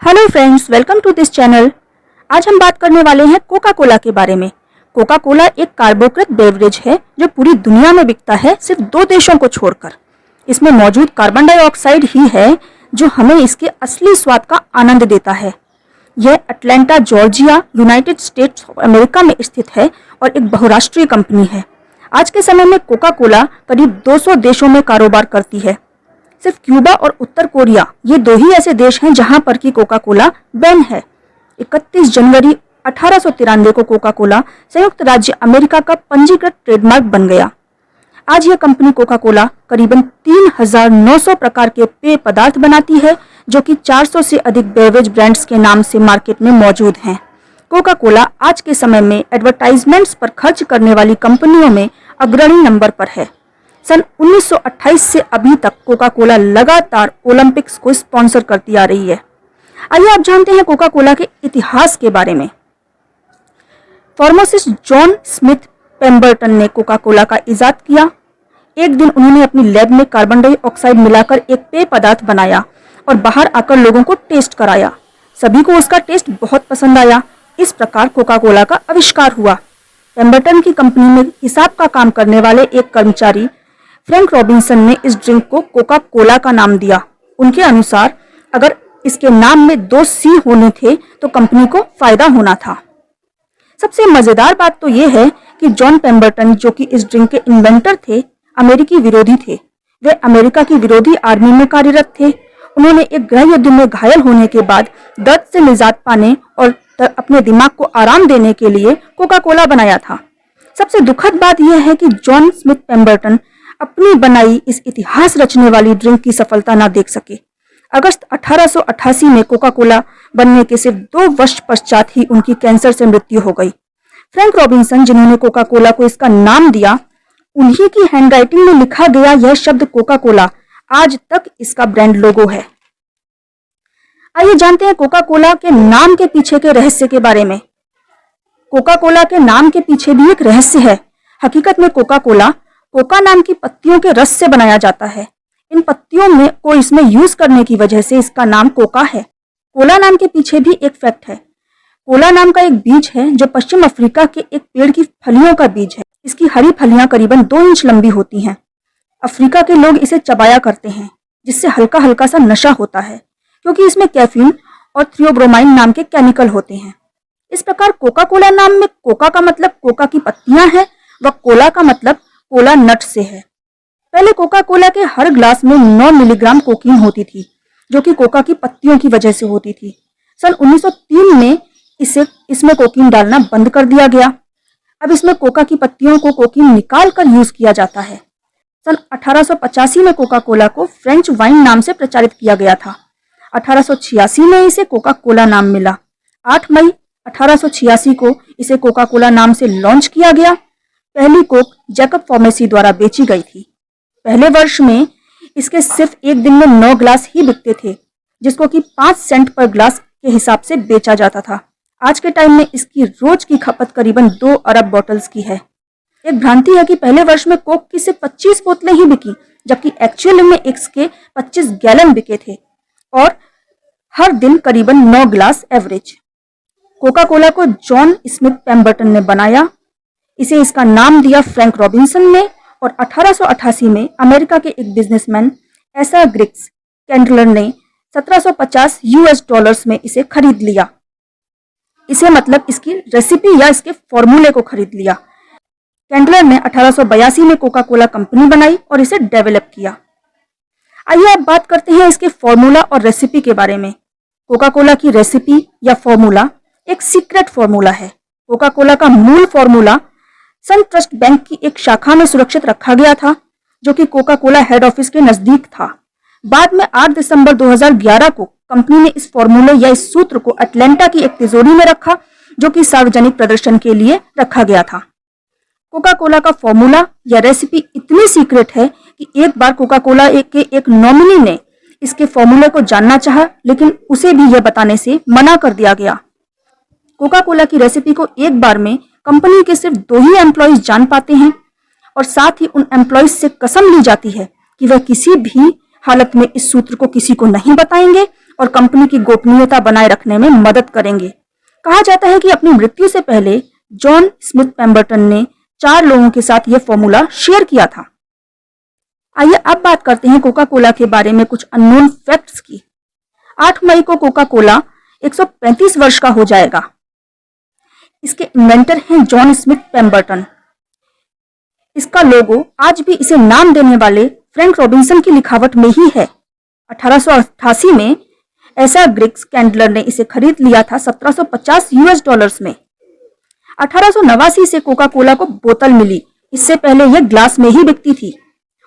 Hello friends, welcome to this channel. आज हम बात करने वाले हैं कोका कोला के बारे में। कोका कोला एक कार्बोकृत बेवरेज है जो पूरी दुनिया में बिकता है, सिर्फ 2 देशों को छोड़कर। इसमें मौजूद कार्बन डाइऑक्साइड ही है जो हमें इसके असली स्वाद का आनंद देता है। यह Atlanta, Georgia, United states of America में स्थित है और एक बहुराष्ट्रीय कंपनी है। आज के समय में कोका कोला करीब 200 देशों में कारोबार करती है। सिर्फ क्यूबा और उत्तर कोरिया, ये 2 ही ऐसे देश हैं जहां पर की कोका कोला बैन है। 31 जनवरी 1893 को कोका कोला संयुक्त राज्य अमेरिका का पंजीकृत ट्रेडमार्क बन गया। आज यह कंपनी कोका कोला करीबन 3900 प्रकार के पेय पदार्थ बनाती है, जो कि 400 से अधिक बेवरेज ब्रांड्स के नाम से मार्केट में मौजूद हैं। कोका कोला आज के समय में एडवर्टाइजमेंट्स पर खर्च करने वाली कंपनियों में अग्रणी नंबर पर है। सन 1928 से अभी तक कोका कोला लगातार ओलंपिक्स को स्पॉन्सर करती आ रही है। आइए आप जानते हैं कोका कोला के इतिहास के बारे में। फार्मासिस्ट जॉन स्मिथ पेम्बरटन ने कोका कोला का इजाद किया। एक दिन उन्होंने अपनी लैब में कार्बन डाइऑक्साइड मिलाकर एक पेय पदार्थ बनाया और बाहर आकर लोगों को टेस्ट कराया। सभी को उसका टेस्ट बहुत पसंद आया। इस प्रकार कोका कोला का आविष्कार हुआ। पेम्बरटन की कंपनी में हिसाब का काम करने वाले एक कर्मचारी फ्रैंक रॉबिन्सन ने इस ड्रिंक को कोका कोला का नाम दिया। उनके अनुसार अगर इसके नाम में 2 सी होने थे तो कंपनी को फायदा होना था। सबसे मजेदार बात तो यह है कि जॉन पेम्बरटन, जो कि इस ड्रिंक के इन्वेंटर थे, अमेरिकी विरोधी थे। वे अमेरिका की विरोधी आर्मी में कार्यरत थे। उन्होंने एक गृह युद्ध में घायल होने के बाद दर्द से निजात पाने और अपने दिमाग को आराम देने के लिए कोका कोला बनाया था। सबसे दुखद बात यह है कि जॉन स्मिथ पेम्बरटन अपनी बनाई इस इतिहास रचने वाली ड्रिंक की सफलता न देख सके। अगस्त 1888 में कोका कोला बनने के सिर्फ 2 वर्ष पश्चात ही उनकी कैंसर से मृत्यु हो गई। फ्रैंक रॉबिन्सन, जिन्होंने कोका कोला को इसका नाम दिया, उन्हीं की हैंडराइटिंग में लिखा गया यह शब्द कोका कोला आज तक इसका ब्रांड लोगो है। आइए जानते हैं कोका कोला के नाम के पीछे के रहस्य के बारे में। कोका कोला के नाम के पीछे भी एक रहस्य है। हकीकत में कोका कोला कोका नाम की पत्तियों के रस से बनाया जाता है। इन पत्तियों में को इसमें यूज करने की वजह से इसका नाम कोका है। कोला नाम के पीछे भी एक फैक्ट है। कोला नाम का एक बीज है जो पश्चिम अफ्रीका के एक पेड़ की फलियों का बीज है। इसकी हरी फलियां करीबन 2 इंच लंबी होती हैं। अफ्रीका के लोग इसे चबाया करते हैं, जिससे हल्का हल्का सा नशा होता है, क्योंकि इसमें कैफीन और थियोब्रोमाइन नाम के केमिकल होते हैं। इस प्रकार कोका कोला नाम में कोका का मतलब कोका की पत्तियां हैं व कोला का मतलब कोला नट से है। पहले कोका कोला के हर ग्लास में 9 मिलीग्राम कोकीन होती थी, जो कि कोका की पत्तियों की वजह से होती थी। सन 1903 में इसमें कोकीन डालना बंद कर दिया गया। अब इसमें कोका की पत्तियों को कोकीन निकाल कर यूज किया जाता है। सन 1885 में कोका कोला को फ्रेंच वाइन नाम से प्रचारित किया गया था। 1886 में इसे कोका कोला नाम मिला। 8 मई 1886 को इसे कोका कोला नाम से लॉन्च किया गया। पहली कोक जैकब फार्मेसी द्वारा बेची गई थी। पहले वर्ष में इसके सिर्फ एक दिन में 9 ग्लास ही बिकते थे, जिसको कि 5 सेंट पर ग्लास के हिसाब से बेचा जाता था। आज के टाइम में इसकी रोज की खपत करीबन 2 अरब बॉटल्स की है। एक भ्रांति है कि पहले वर्ष में कोक की सिर्फ 25 बोतलें ही बिकी, जबकि एक्चुअल में इसके 25 गैलन बिके थे और हर दिन करीबन 9 ग्लास एवरेज। कोका कोला को जॉन स्मिथ पेम्बरटन ने बनाया। इसे इसका नाम दिया फ्रैंक रॉबिन्सन ने और 1888 में अमेरिका के एक बिजनेसमैन एसा ग्रिग्स कैंडलर ने 1750 यूएस डॉलर्स में इसे खरीद लिया। इसे मतलब इसकी रेसिपी या इसके फॉर्मूले को खरीद लिया। कैंडलर ने 1882 में कोका कोला कंपनी बनाई और इसे डेवलप किया। आइए अब बात करते हैं इसके फॉर्मूला और रेसिपी के बारे में। कोका कोला की रेसिपी या फॉर्मूला एक सीक्रेट फॉर्मूला है। कोका कोला का मूल फॉर्मूला सन ट्रस्ट बैंक की एक शाखा में सुरक्षित रखा गया था, जो कि कोका कोला हेड ऑफिस के नजदीक था। बाद में 8 दिसंबर 2011 को कंपनी ने इस फॉर्मूले या इस सूत्र को अटलांटा की एक तिजोरी में रखा, जो कि सार्वजनिक प्रदर्शन के लिए रखा गया था। कोका कोला का फॉर्मूला या रेसिपी इतनी सीक्रेट है कि एक बार कोका कोला के एक नॉमिनी ने इसके फॉर्मूले को जानना चाहा, लेकिन उसे भी यह बताने से मना कर दिया गया। कोका कोला की रेसिपी को एक बार में कंपनी के सिर्फ 2 ही एम्प्लॉइज जान पाते हैं और साथ ही उन एम्प्लॉइज से कसम ली जाती है कि वह किसी भी हालत में इस सूत्र को किसी को नहीं बताएंगे और कंपनी की गोपनीयता बनाए रखने में मदद करेंगे। कहा जाता है कि अपनी मृत्यु से पहले जॉन स्मिथ पेम्बरटन ने 4 लोगों के साथ यह फॉर्मूला शेयर किया था। आइए अब बात करते हैं कोका कोला के बारे में कुछ अननोन फैक्ट्स की। 8 मई को कोका कोला 135 वर्ष का हो जाएगा। इसके इन्वेंटर हैं जॉन स्मिथ पेम्बरटन। इसका लोगो आज भी इसे नाम देने वाले फ्रैंक रॉबिन्सन की लिखावट में ही है। 1888 में एसा ग्रिग्स कैंडलर ने इसे खरीद लिया था $1750 में। 1889 से कोका कोला को बोतल मिली, इससे पहले यह ग्लास में ही बिकती थी।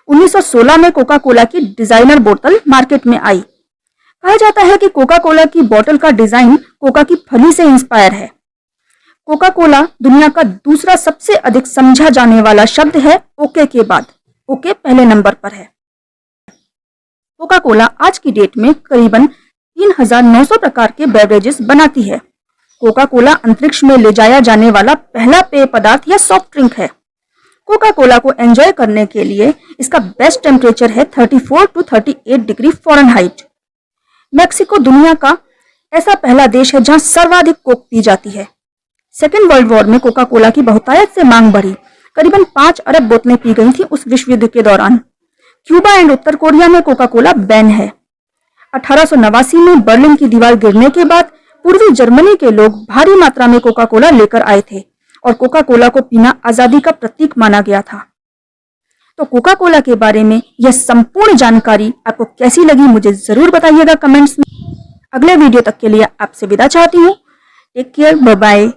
1916 में कोका कोला की डिजाइनर बोतल मार्केट में आई। कहा जाता है कि कोका कोला की बोतल का डिजाइन कोका की फली से इंस्पायर है। कोका कोला दुनिया का दूसरा सबसे अधिक समझा जाने वाला शब्द है ओके के बाद। ओके पहले नंबर पर है। कोका कोला आज की डेट में करीबन 3900 प्रकार के बेवरेजेस बनाती है। कोका कोला अंतरिक्ष में ले जाया जाने वाला पहला पेय पदार्थ या सॉफ्ट ड्रिंक है। कोका कोला को एंजॉय करने के लिए इसका बेस्ट टेम्परेचर है 34 to 38 डिग्री फ़ारेनहाइट। मेक्सिको दुनिया का ऐसा पहला देश है जहां सर्वाधिक कोक पी जाती है। सेकेंड वर्ल्ड वॉर में कोका कोला की बहुतायत से मांग बढ़ी। करीबन 5 अरब बोतलें पी गई थी उस विश्व युद्ध के दौरान। क्यूबा एंड उत्तर कोरिया में कोका कोला बैन है। 1889 में बर्लिन की दीवार गिरने के बाद पूर्वी जर्मनी के लोग भारी मात्रा में कोका कोला लेकर आए थे और कोका कोला को पीना आजादी का प्रतीक माना गया था। तो कोका कोला के बारे में यह संपूर्ण जानकारी आपको कैसी लगी मुझे जरूर बताइएगा कमेंट्स में। अगले वीडियो तक के लिए आपसे विदा चाहती हूँ। Take care, bye bye.